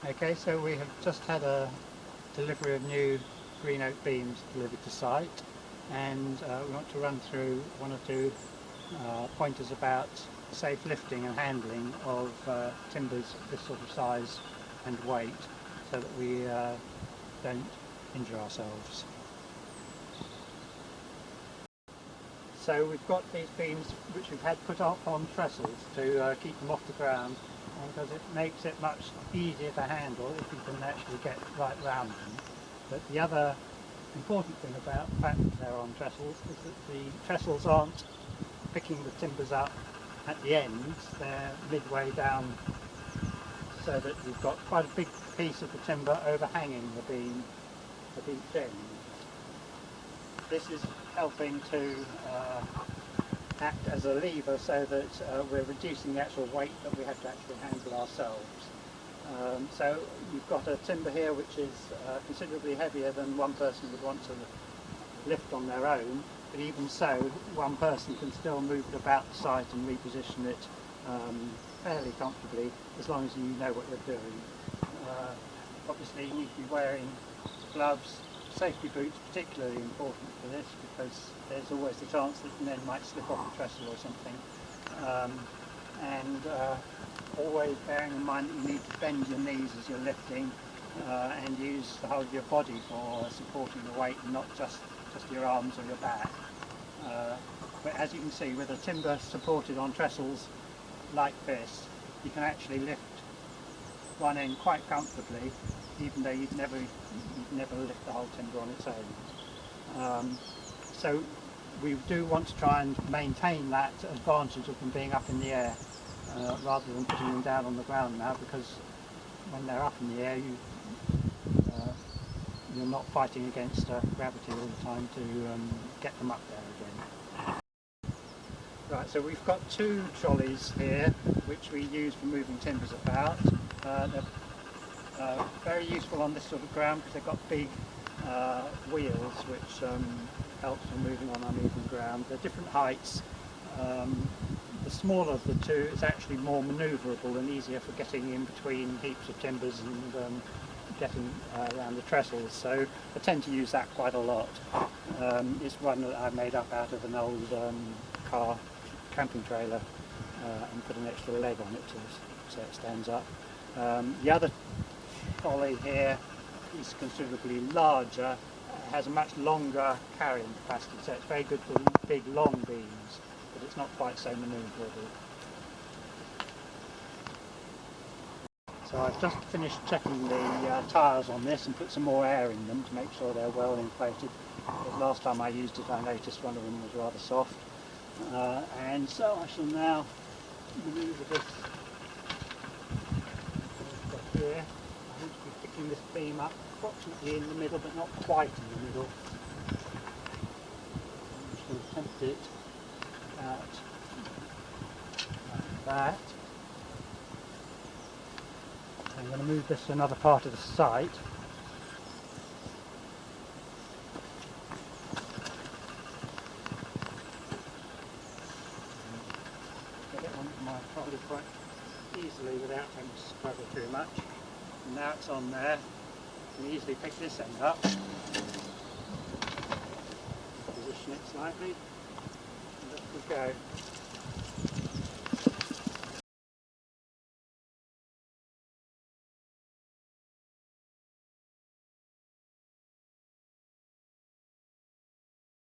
Okay, so we have just had a delivery of new green oak beams delivered to site, and we want to run through one or two pointers about safe lifting and handling of timbers of this sort of size and weight, so that we don't injure ourselves. So we've got these beams which we've had put up on trestles to keep them off the ground, because it makes it much easier to handle if you can actually get right round them. But the other important thing about the fact that they're on trestles is that the trestles aren't picking the timbers up at the ends, they're midway down, so that you've got quite a big piece of the timber overhanging the beam at each end. This is helping to act as a lever so that we're reducing the actual weight that we have to actually handle ourselves. So you've got a timber here which is considerably heavier than one person would want to lift on their own, but even so, one person can still move it about the site and reposition it fairly comfortably, as long as you know what you're doing. Obviously you need to be wearing gloves, safety boots particularly important for this, because there's always the chance that the men might slip off the trestle or something. And always bearing in mind that you need to bend your knees as you're lifting and use the whole of your body for supporting the weight, and not just your arms or your back. But as you can see, with a timber supported on trestles like this, you can actually lift one end quite comfortably, even though you'd never lift the whole timber on its own. So we do want to try and maintain that advantage of them being up in the air, rather than putting them down on the ground now, because when they're up in the air you're not fighting against gravity all the time to get them up there again. Right, so we've got two trolleys here which we use for moving timbers about. They're very useful on this sort of ground because they've got big wheels which helps when moving on uneven ground. They're different heights. The smaller of the two is actually more manoeuvrable and easier for getting in between heaps of timbers and getting around the trestles, so I tend to use that quite a lot. It's one that I made up out of an old car camping trailer and put an extra leg on it so it stands up. The other trolley here is considerably larger, has a much longer carrying capacity, so it's very good for big long beams, but it's not quite so manoeuvrable. So I've just finished checking the tyres on this and put some more air in them to make sure they're well inflated. The last time I used it I noticed one of them was rather soft. And so I shall now manoeuvre this here. I want to be picking this beam up approximately in the middle, but not quite in the middle. I'm just going to tempt it out like that. I'm going to move this to another part of the site. Get it onto my trolley quite easily without having to struggle too much. And now it's on there, I can easily pick this end up, position it slightly, and let it go.